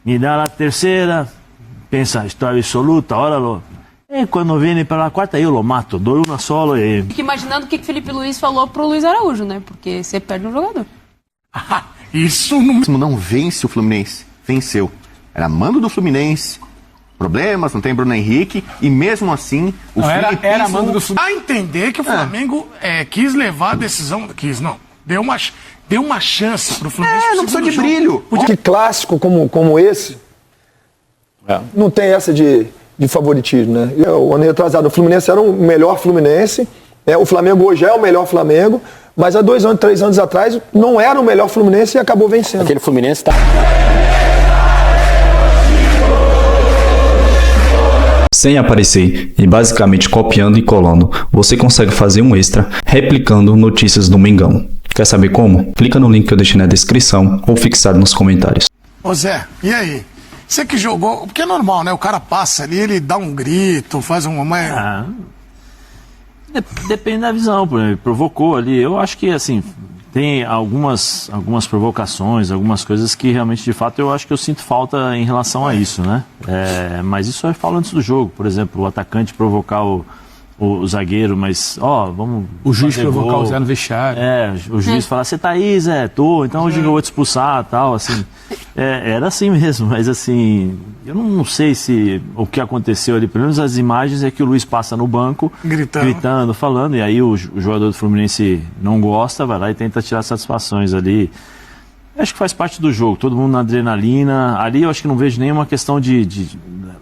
me dá a terceira, pensa, estou absoluta, óralo. E quando vem para a quarta, eu lo mato, dou uma solo e... Fico imaginando o que Felipe Luiz falou pro Luiz Araújo, né? Porque você perde um jogador. Isso não vence o Fluminense. Venceu. Era mando do Fluminense, problemas, não tem Bruno Henrique, e mesmo assim o Felipe era mando do Fluminense. A entender que o Flamengo quis levar a decisão. Deu uma chance pro Fluminense. não precisa de brilho. Que clássico como esse não tem essa de favoritismo, né? O ano retrasado, o Fluminense era o melhor Fluminense, o Flamengo hoje é o melhor Flamengo, mas há 2 anos, 3 anos atrás não era o melhor Fluminense e acabou vencendo. Aquele Fluminense tá... Sem aparecer e basicamente copiando e colando, você consegue fazer um extra replicando notícias do Mengão. Quer saber como? Clica no link que eu deixei na descrição ou fixado nos comentários. Ô Zé, e aí? Você que jogou, porque é normal, né? O cara passa ali, ele dá um grito, faz uma... Depende da visão, por exemplo, provocou ali. Eu acho que, assim, tem algumas provocações, algumas coisas que realmente, de fato, eu acho que eu sinto falta em relação a isso, né? Mas isso eu falo antes do jogo. Por exemplo, o atacante provocar o zagueiro, mas, vamos... O juiz provocar gol. o Zé no vestiário. O juiz falar, você tá aí, Zé? Tô, então hoje eu vou te expulsar, tal, assim. Era assim mesmo, mas assim, eu não sei se o que aconteceu ali, pelo menos as imagens é que o Luiz passa no banco, gritando, falando, e aí o jogador do Fluminense não gosta, vai lá e tenta tirar satisfações ali. Acho que faz parte do jogo, todo mundo na adrenalina. Ali eu acho que não vejo nenhuma questão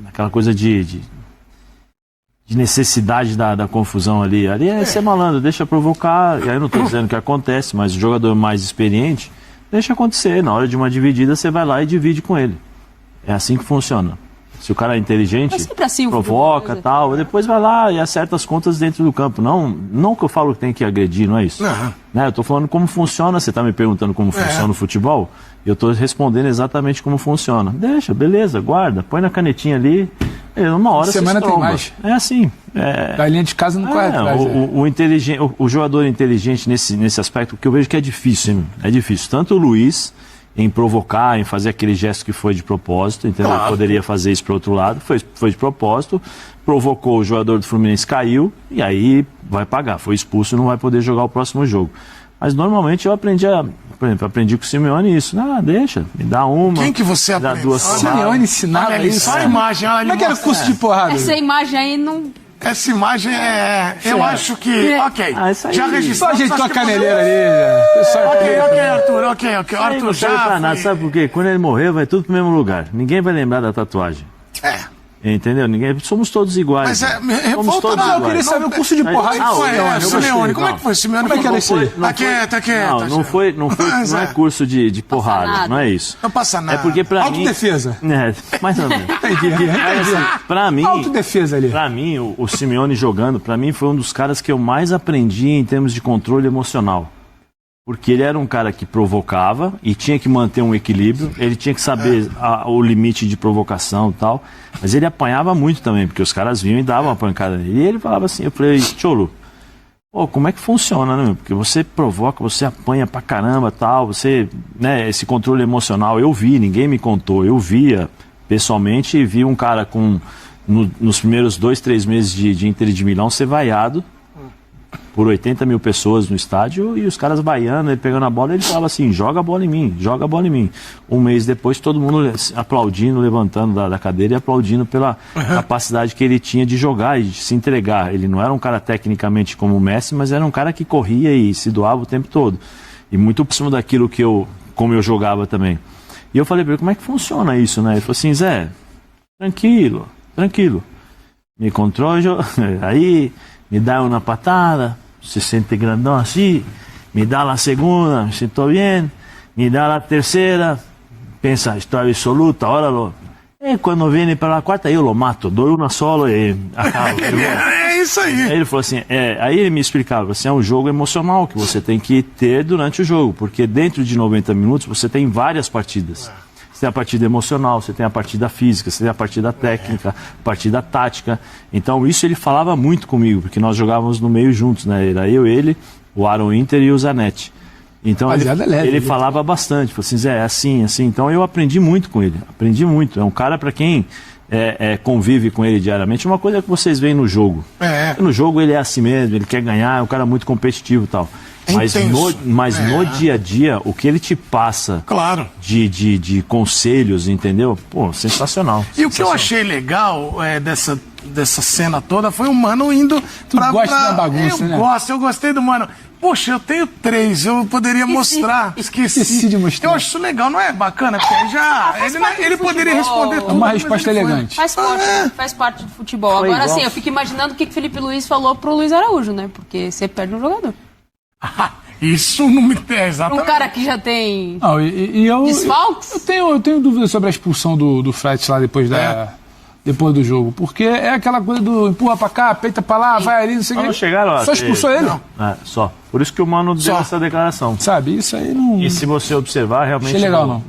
aquela coisa de necessidade da confusão ali. Ali é ser malandro, deixa provocar. E aí eu não estou dizendo que acontece, mas o jogador mais experiente, deixa acontecer. Na hora de uma dividida, você vai lá e divide com ele. É assim que funciona. Se o cara é inteligente, assim, provoca e tal, depois vai lá e acerta as contas dentro do campo. Não que eu falo que tem que agredir, não é isso. Né? Eu estou falando como funciona, você está me perguntando como funciona o futebol, eu estou respondendo exatamente como funciona. Deixa, beleza, guarda, põe na canetinha ali, uma hora semana você tem mais. É assim. Da linha de casa não corre atrás. O jogador inteligente nesse aspecto, que eu vejo que é difícil, é difícil. Tanto o Luiz em provocar, em fazer aquele gesto que foi de propósito, entendeu? Claro. Poderia fazer isso para o outro lado, foi de propósito, provocou, o jogador do Fluminense caiu, e aí vai pagar, foi expulso e não vai poder jogar o próximo jogo. Mas normalmente eu aprendi com o Simeone isso. Deixa, me dá uma. Quem que você aprendeu? O Simeone ensinava isso. Só a imagem. Como é que era o curso de porrada? Essa imagem aí não... Essa imagem eu acho que... Ok, já registrou. Só ajeitou a caneleira ali. Ok, Arthur não serve pra nada, sabe por quê? Quando ele morrer, vai tudo pro mesmo lugar. Ninguém vai lembrar da tatuagem. Entendeu? Somos todos iguais. Mas somos todos eu iguais. queria saber o curso de porrada. Simeone, como é que foi? Simeone, como é que era isso aí? Tá quieto. Não é curso de porrada, não é isso. Não passa nada. É porque pra mim... Autodefesa. Mais ou menos. Pra mim... Autodefesa ali. Pra mim, o Simeone jogando, pra mim foi um dos caras que eu mais aprendi em termos de controle emocional. Porque ele era um cara que provocava e tinha que manter um equilíbrio, ele tinha que saber o limite de provocação e tal, mas ele apanhava muito também, porque os caras vinham e davam uma pancada nele. E ele falava assim, eu falei, Cholo, como é que funciona, né? Porque você provoca, você apanha pra caramba tal, você, né, esse controle emocional, eu vi, ninguém me contou, eu via pessoalmente, vi um cara nos primeiros 2, 3 meses de Inter de Milão ser vaiado por 80 mil pessoas no estádio, e os caras vaiando, ele pegando a bola, ele falava assim, joga a bola em mim. Um mês depois, todo mundo aplaudindo, levantando da cadeira e aplaudindo pela capacidade que ele tinha de jogar e de se entregar. Ele não era um cara tecnicamente como o Messi, mas era um cara que corria e se doava o tempo todo. E muito próximo daquilo como eu jogava também. E eu falei pra ele, como é que funciona isso, né? Ele falou assim, Zé, tranquilo. Me controla, aí me dá uma patada, se sente grandão assim, me dá a segunda, me sinto bem, me dá a terceira, pensa, estou absoluta, óralo. E quando vem para a quarta, eu lo mato, dou uma solo e acabo. É isso aí. Aí ele falou assim, aí ele me explicava, assim, é um jogo emocional que você tem que ter durante o jogo, porque dentro de 90 minutos você tem várias partidas. Você tem a partida emocional, você tem a partida física, você tem a partida técnica, a partida tática. Então isso ele falava muito comigo, porque nós jogávamos no meio juntos, né? Era eu, ele, o Aaron Inter e o Zanetti. Então Rapaziada leve, ele né? falava bastante, falou assim, Zé, é assim, assim. Então eu aprendi muito com ele, aprendi muito. É um cara para quem convive com ele diariamente. Uma coisa que vocês veem no jogo. No jogo ele é assim mesmo, ele quer ganhar, é um cara muito competitivo e tal. Mas no dia a dia, o que ele te passa Claro. de conselhos, entendeu? Pô, sensacional. E o que eu achei legal dessa cena toda foi o Mano indo Tu gosta da bagunça, né? Eu gostei do Mano. Poxa, eu tenho 3, eu poderia mostrar. Esqueci de mostrar. Eu acho isso legal, não é bacana? Porque aí já. Ele poderia responder tudo. Uma mas resposta ele foi. elegante. Faz parte do futebol. Foi Agora igual. sim, eu fico imaginando o que o Felipe Luiz falou pro Luiz Araújo, né? Porque você perde um jogador. Isso não me tem, exatamente. Um cara que já tem Não, e eu, desfalques. eu tenho dúvida sobre a expulsão do Fred lá depois do jogo. Porque é aquela coisa do empurra pra cá, peita pra lá, vai ali, não sei o Não que. chegaram a Só ter- expulsou ele. Só. Por isso que o Mano deu Só. essa declaração. Sabe, isso aí não... E se você observar, realmente... Achei legal, não.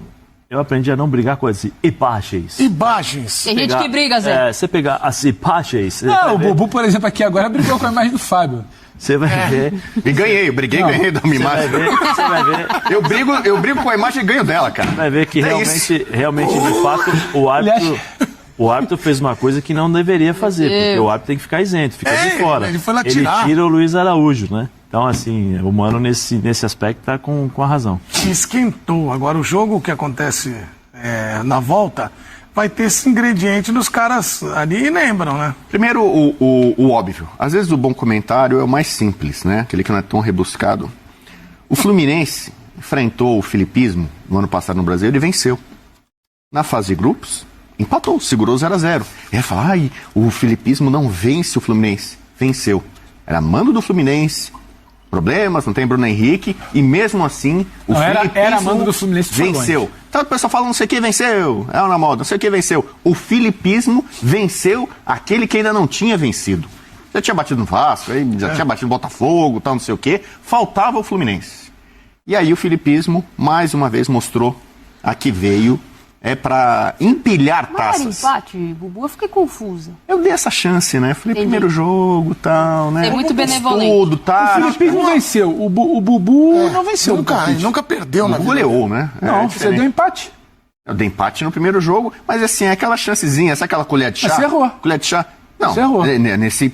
Eu aprendi a não brigar com as imagens. Imagens. Tem gente que briga, Zé. Você pegar as imagens... Não, o Bubu, por exemplo, aqui agora brigou com a imagem do Fábio. Você vai ver... E ganhei, briguei e ganhei da minha Você vai imagem. ver... Você vai ver... Eu brigo com a imagem e ganho dela, cara. Vai ver que É isso. realmente, de fato, o árbitro fez uma coisa que não deveria fazer, porque o árbitro tem que ficar isento, fica de fora. ele foi lá Ele tirar. tira o Luiz Araújo, né? Então, assim, o Mano nesse aspecto tá com a razão. Esquentou. Agora o jogo que acontece na volta vai ter esse ingrediente dos caras ali e lembram, né? Primeiro, o óbvio. Às vezes o bom comentário é o mais simples, né? Aquele que não é tão rebuscado. O Fluminense enfrentou o filipismo no ano passado no Brasil e venceu. Na fase de grupos, empatou, segurou 0-0. E aí fala, o filipismo não vence o Fluminense. Venceu. Era mando do Fluminense, problemas, não tem Bruno Henrique, e mesmo assim o Não, era filipismo mando do Fluminense de venceu. Então o pessoal fala, não sei o que venceu, é na moda, não sei o que venceu. O filipismo venceu aquele que ainda não tinha vencido. Já tinha batido no Vasco, aí já tinha batido no Botafogo, tal, não sei o que. Faltava o Fluminense. E aí o filipismo, mais uma vez, mostrou a que veio para empilhar Não era taças. empate, Bubu? Eu fiquei confusa. Eu dei essa chance, né? Falei, Entendi. primeiro jogo, tal, né? Você é muito benevolente. Tudo, O tá? Filipismo venceu, o Bubu não venceu. Nunca perdeu na vida. Goleou, né? Não, você deu empate. Eu dei empate no primeiro jogo, mas assim, é aquela chancezinha, sabe aquela colher de chá? Mas você errou. Colher de chá? Não, Você errou.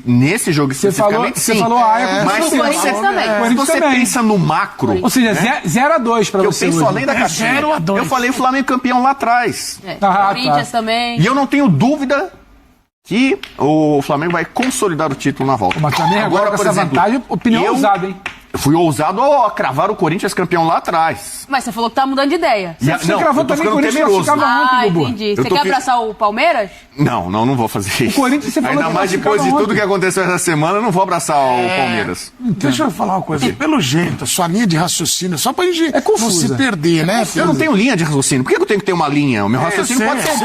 Nesse jogo Você falou, especificamente, você sim. falou Mas se Corinthians você, também. se Corinthians você também. pensa no macro, Ou seja, 0-2 pra eu você penso hoje. além da caixinha. 0-2. Eu falei o Flamengo campeão lá atrás. Corinthians também. E eu não tenho dúvida que o Flamengo vai consolidar o título na volta. Mas também agora com por essa vantagem, opinião ousada, hein? Fui ousado a cravar o Corinthians campeão lá atrás. Mas você falou que tá mudando de ideia. E Você cravou eu tô também que o ficando Corinthians temeroso. classificava ontem, Bubu. Entendi. Eu Você tô quer fi- abraçar o Palmeiras? Não vou fazer isso. Corinthians, você falou Ainda que mais classificava depois de tudo ontem. que aconteceu essa semana, eu não vou abraçar o Palmeiras. Deixa eu falar uma coisa. Pelo jeito, a sua linha de raciocínio, só pra gente não confusa. se perder, né? Eu não tenho linha de raciocínio. Por que eu tenho que ter uma linha? O meu raciocínio pode ser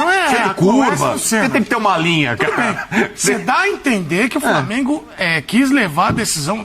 de curva. Você tem que ter uma linha, cara. Você dá a entender que o Flamengo quis levar a decisão.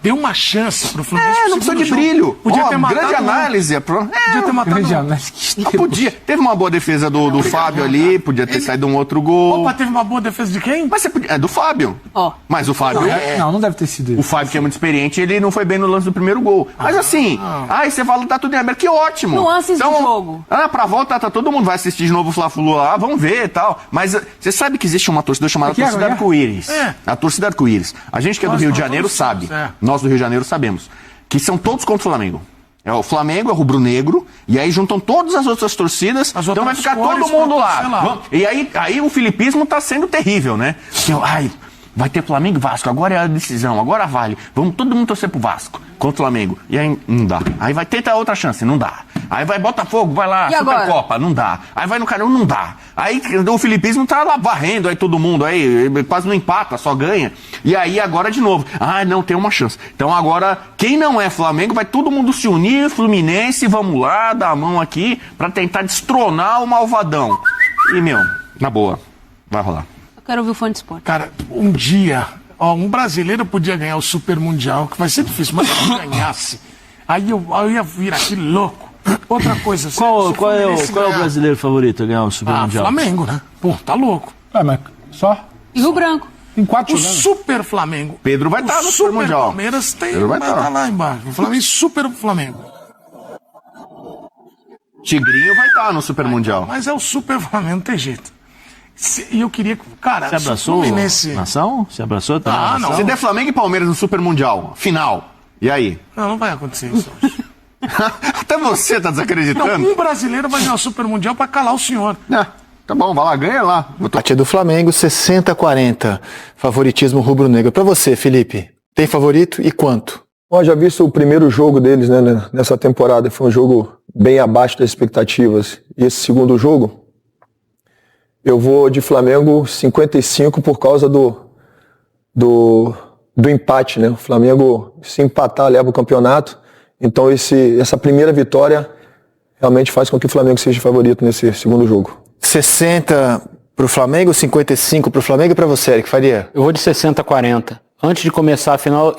Deu uma chance pro Fluminense. Não precisa de jogo. brilho. Podia ter matado grande um. análise. Podia ter matado Grande um. análise, que Não podia. Teve uma boa defesa do Fábio ali, podia ter saído um outro gol. Opa, teve uma boa defesa de quem? Mas você podia. É do Fábio. Ó. Mas o Fábio. Não deve ter sido O ele. Fábio, que é muito experiente, ele não foi bem no lance do primeiro gol. Mas assim, aí você fala, tá tudo em aberto, que ótimo. Nuances do jogo. Pra volta, tá todo mundo vai assistir de novo o Fla-Flu lá, vamos ver e tal. Mas você sabe que existe uma torcida chamada Aqui, Torcida agora? Arco-Íris. É. A Torcida Arco-Íris. A gente que é do Nós Rio de não Janeiro torcemos, sabe. é. Nós do Rio de Janeiro sabemos. Que são todos contra o Flamengo. O Flamengo é rubro-negro, e aí juntam todas as outras torcidas, As então vai outras ficar cores todo mundo pra torcer lá. lá. E aí o filipismo tá sendo terrível, né? Vai ter Flamengo e Vasco, agora é a decisão, agora vale. Vamos todo mundo torcer pro Vasco contra o Flamengo. E aí não dá. Aí vai ter outra chance, não dá. Aí vai Botafogo, vai lá, E agora? Supercopa, não dá. Aí vai no Caramba, não dá. Aí o filipismo tá lá varrendo aí todo mundo, aí quase não empata, só ganha. E aí agora de novo, não tem uma chance. Então agora, quem não é Flamengo, vai todo mundo se unir, Fluminense, vamos lá, dar a mão aqui, pra tentar destronar o malvadão. E, na boa, vai rolar. Eu quero ouvir o fã de esporte. Cara, um dia, um brasileiro podia ganhar o Super Mundial, que vai ser difícil, mas se ele ganhasse, aí eu ia vir aqui louco. Outra coisa. Qual é Fluminense o ganhar- brasileiro favorito a ganhar o Super Mundial? Flamengo, né? Pô, tá louco. Mas só? E o branco? Em 4 O jogando. Super Flamengo. Pedro vai estar no Super Mundial. Palmeiras tem, Pedro vai vai estar. estar lá embaixo. O Flamengo Super Flamengo. Tigrinho vai estar no Super Mundial. Mas é o Super Flamengo, não tem jeito. E eu queria. Cara, Você abraçou Fluminense. nação? Você abraçou também? Ah, a nação? não. Se der Flamengo e Palmeiras no Super Mundial, final. E aí? Não vai acontecer isso. Até você tá Não, desacreditando? um brasileiro vai ganhar o Super Mundial pra calar o senhor. Tá bom, vai lá, ganha lá. Empate do Flamengo, 60-40. Favoritismo rubro-negro. Pra você, Felipe, tem favorito e quanto? Bom, já visto o primeiro jogo deles, né, nessa temporada. Foi um jogo bem abaixo das expectativas. E esse segundo jogo, eu vou de Flamengo 55 por causa do empate, né? O Flamengo, se empatar, leva o campeonato. Então essa primeira vitória realmente faz com que o Flamengo seja favorito nesse segundo jogo. 60 pro Flamengo, 55 pro Flamengo e pra você, Eric Faria? Eu vou de 60-40. Antes de começar a final,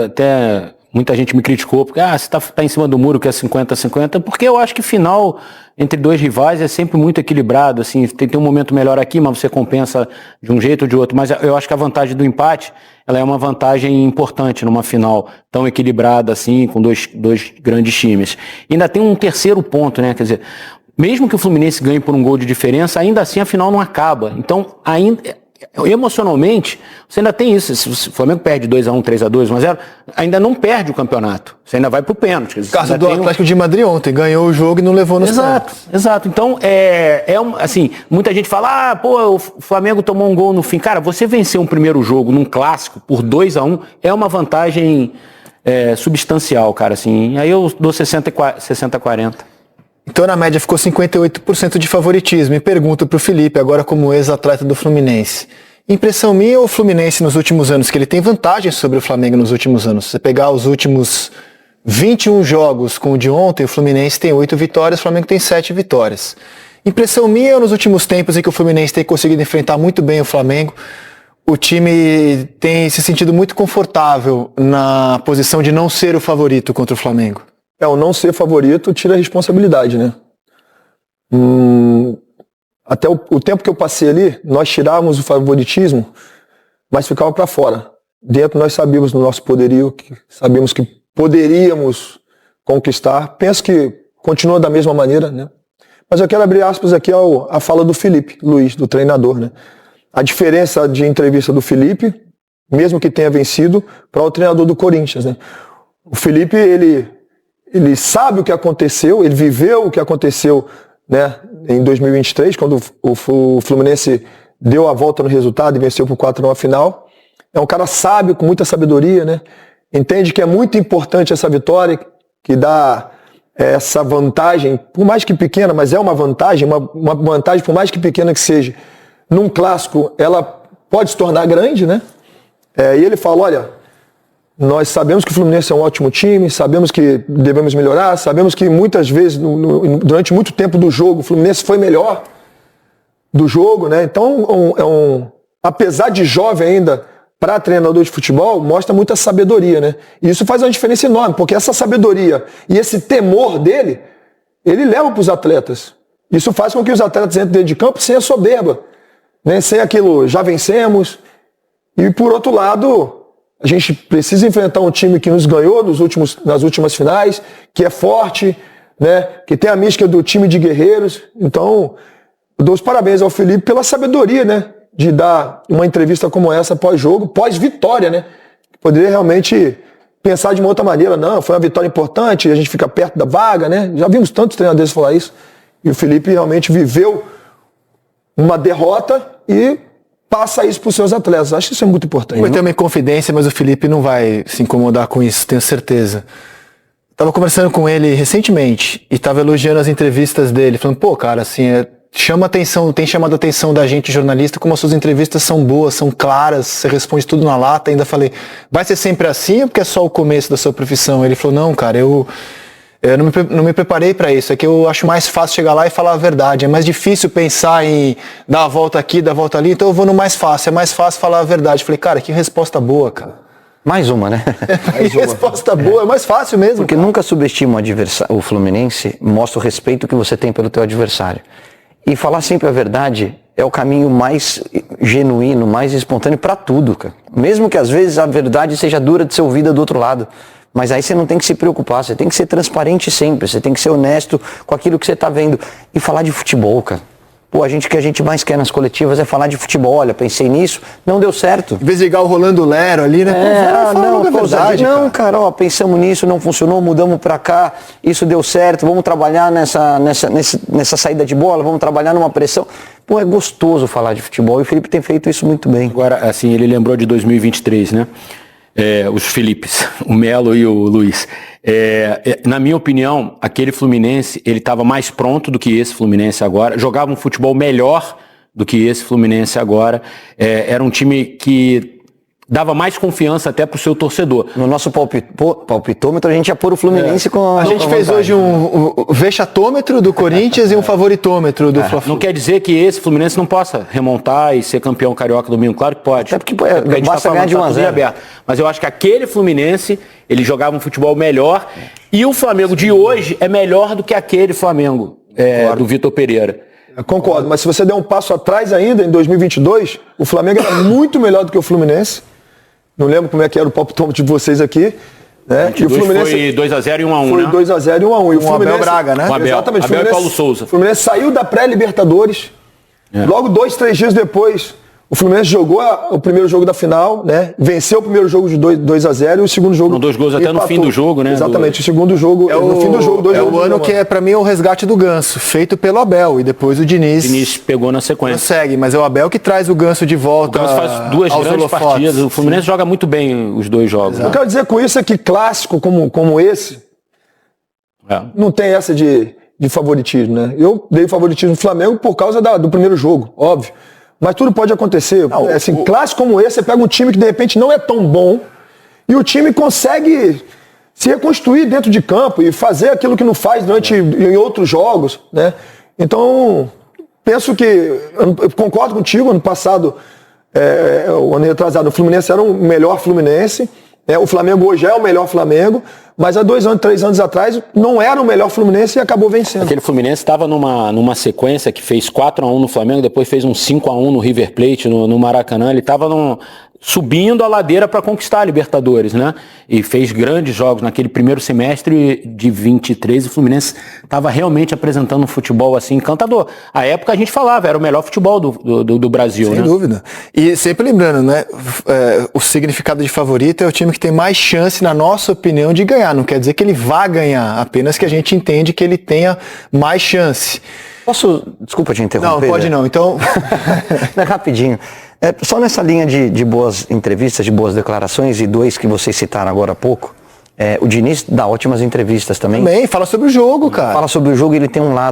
até muita gente me criticou, porque você tá em cima do muro que é 50-50, porque eu acho que final entre dois rivais é sempre muito equilibrado, assim, tem um momento melhor aqui, mas você compensa de um jeito ou de outro, mas eu acho que a vantagem do empate, ela é uma vantagem importante numa final tão equilibrada assim, com dois grandes times. E ainda tem um terceiro ponto, né, quer dizer, mesmo que o Fluminense ganhe por um gol de diferença, ainda assim a final não acaba, então ainda... Emocionalmente, você ainda tem isso. Se o Flamengo perde 2-1, 3-2, 1-0, ainda não perde o campeonato. Você ainda vai pro pênalti. O caso do Atlético de Madrid ontem, ganhou o jogo e não levou nos pênaltis. Exato. Então, assim, muita gente fala, o Flamengo tomou um gol no fim. Cara, você vencer um primeiro jogo num clássico por 2-1 é uma vantagem substancial, cara, assim. Aí eu dou 60-40. Então, na média, ficou 58% de favoritismo. E pergunto pro Felipe, agora como ex-atleta do Fluminense. Impressão minha ou o Fluminense nos últimos anos, que ele tem vantagem sobre o Flamengo nos últimos anos? Se você pegar os últimos 21 jogos com o de ontem, o Fluminense tem 8 vitórias, o Flamengo tem 7 vitórias. Impressão minha ou nos últimos tempos em que o Fluminense tem conseguido enfrentar muito bem o Flamengo, o time tem se sentido muito confortável na posição de não ser o favorito contra o Flamengo? O não ser favorito tira a responsabilidade, né? Até o tempo que eu passei ali, nós tirávamos o favoritismo, mas ficava para fora. Dentro nós sabíamos do nosso poderio, sabíamos que poderíamos conquistar. Penso que continua da mesma maneira, né? Mas eu quero abrir aspas aqui a fala do Felipe Luiz, do treinador, né? A diferença de entrevista do Felipe, mesmo que tenha vencido, para o treinador do Corinthians, né? O Felipe, ele sabe o que aconteceu, ele viveu o que aconteceu, né, em 2023, quando o Fluminense deu a volta no resultado e venceu por 4-1 a final. É um cara sábio, com muita sabedoria, né? Entende que é muito importante essa vitória, que dá essa vantagem, por mais que pequena, mas é uma vantagem por mais que pequena que seja. Num clássico, ela pode se tornar grande, né? E ele fala, olha... Nós sabemos que o Fluminense é um ótimo time, sabemos que devemos melhorar, sabemos que muitas vezes, durante muito tempo do jogo, o Fluminense foi melhor do jogo, né? Então, apesar de jovem ainda, para treinador de futebol, mostra muita sabedoria, né? E isso faz uma diferença enorme, porque essa sabedoria e esse temor dele, ele leva para os atletas. Isso faz com que os atletas entrem dentro de campo sem a soberba, né? Sem aquilo, já vencemos. E, por outro lado... A gente precisa enfrentar um time que nos ganhou nas últimas finais, que é forte, né? Que tem a mística do time de guerreiros. Então, eu dou os parabéns ao Felipe pela sabedoria, né? De dar uma entrevista como essa pós-jogo, pós-vitória, né? Poderia realmente pensar de uma outra maneira. Não, foi uma vitória importante, a gente fica perto da vaga, né? Já vimos tantos treinadores falar isso. E o Felipe realmente viveu uma derrota e... passa isso para os seus atletas. Acho que isso é muito importante. Vai ter uma confidência, mas o Felipe não vai se incomodar com isso, tenho certeza. Tava conversando com ele recentemente e tava elogiando as entrevistas dele, falando, cara, assim, chama atenção, tem chamado a atenção da gente, jornalista, como as suas entrevistas são boas, são claras, você responde tudo na lata. Ainda falei, vai ser sempre assim ou porque é só o começo da sua profissão? Ele falou, não, cara, eu não me preparei para isso, é que eu acho mais fácil chegar lá e falar a verdade, é mais difícil pensar em dar a volta aqui, dar a volta ali, então eu vou no mais fácil, é mais fácil falar a verdade. Falei, cara, que resposta boa, cara. Mais uma, né? Que resposta boa, é mais fácil mesmo. Porque nunca subestima o Fluminense, mostra o respeito que você tem pelo teu adversário. E falar sempre a verdade é o caminho mais genuíno, mais espontâneo para tudo, cara. Mesmo que às vezes a verdade seja dura de ser ouvida do outro lado. Mas aí você não tem que se preocupar, você tem que ser transparente sempre, você tem que ser honesto com aquilo que você está vendo. E falar de futebol, cara. Pô, o que a gente mais quer nas coletivas é falar de futebol. Olha, pensei nisso, não deu certo. Em vez de ligar o Rolando Lero ali, né? Não, cara, ó, pensamos nisso, não funcionou, mudamos pra cá, isso deu certo, vamos trabalhar nessa saída de bola, vamos trabalhar numa pressão. Pô, é gostoso falar de futebol e o Felipe tem feito isso muito bem. Agora, assim, ele lembrou de 2023, né? Os Filipes, o Melo e o Luiz. Na minha opinião, aquele Fluminense, ele estava mais pronto do que esse Fluminense agora, jogava um futebol melhor do que esse Fluminense agora, era um time que dava mais confiança até pro seu torcedor. No nosso palpitômetro, a gente ia pôr o Fluminense com a gente fez hoje um vexatômetro do Corinthians e um favoritômetro do Fla-Flu. Não quer dizer que esse Fluminense não possa remontar e ser campeão carioca domingo, claro que pode. Até porque basta ganhar de 1 a 0. Mas eu acho que aquele Fluminense, ele jogava um futebol melhor e o Flamengo de hoje é melhor do que aquele Flamengo do Vitor Pereira. Eu concordo, mas se você der um passo atrás ainda, em 2022, o Flamengo era muito melhor do que o Fluminense. Não lembro como é que era o palpitômetro de vocês aqui. Né? E o Fluminense foi 2x0 e 1x1, foi né? 2x0 e 1x1. E o Fluminense, Abel Braga, né? Exatamente. Abel e Paulo Souza. O Fluminense saiu da pré-Libertadores. Logo 2-3 dias depois, o Fluminense jogou o primeiro jogo da final, né? Venceu o primeiro jogo de 2x0 e o segundo jogo... Com 2 gols até no fim do jogo, né? Exatamente. O segundo jogo, no fim do jogo, 2 gols. É o ano que pra mim, é o resgate do Ganso, feito pelo Abel. E depois o Diniz pegou na sequência. Consegue, mas é o Abel que traz o Ganso de volta. O Ganso faz 2 grandes partidas. O Fluminense joga muito bem os 2 jogos. O que eu quero dizer com isso é que clássico como esse, não tem essa de favoritismo, né? Eu dei favoritismo no Flamengo por causa do primeiro jogo, óbvio. Mas tudo pode acontecer. Clássico como esse, você pega um time que de repente não é tão bom e o time consegue se reconstruir dentro de campo e fazer aquilo que não faz em outros jogos, né? Então, penso que, eu concordo contigo, ano passado, o ano retrasado, o Fluminense era o melhor Fluminense, o Flamengo hoje é o melhor Flamengo, mas há 2 anos, 3 anos atrás não era o melhor Fluminense e acabou vencendo. Aquele Fluminense estava numa sequência que fez 4x1 no Flamengo, depois fez um 5x1 no River Plate, no Maracanã. Ele estava subindo a ladeira para conquistar a Libertadores, né? E fez grandes jogos naquele primeiro semestre de 23. O Fluminense estava realmente apresentando um futebol assim encantador. À época a gente falava, era o melhor futebol do Brasil, Sem dúvida. E sempre lembrando, né? O significado de favorito é o time que tem mais chance, na nossa opinião, de ganhar. Não quer dizer que ele vá ganhar, apenas que a gente entende que ele tenha mais chance. Desculpa te interromper. Não, pode não. Então... Rapidinho. Só nessa linha de boas entrevistas, de boas declarações, e 2 que vocês citaram agora há pouco, o Diniz dá ótimas entrevistas também. Também, fala sobre o jogo, cara. Fala sobre o jogo e ele tem um lado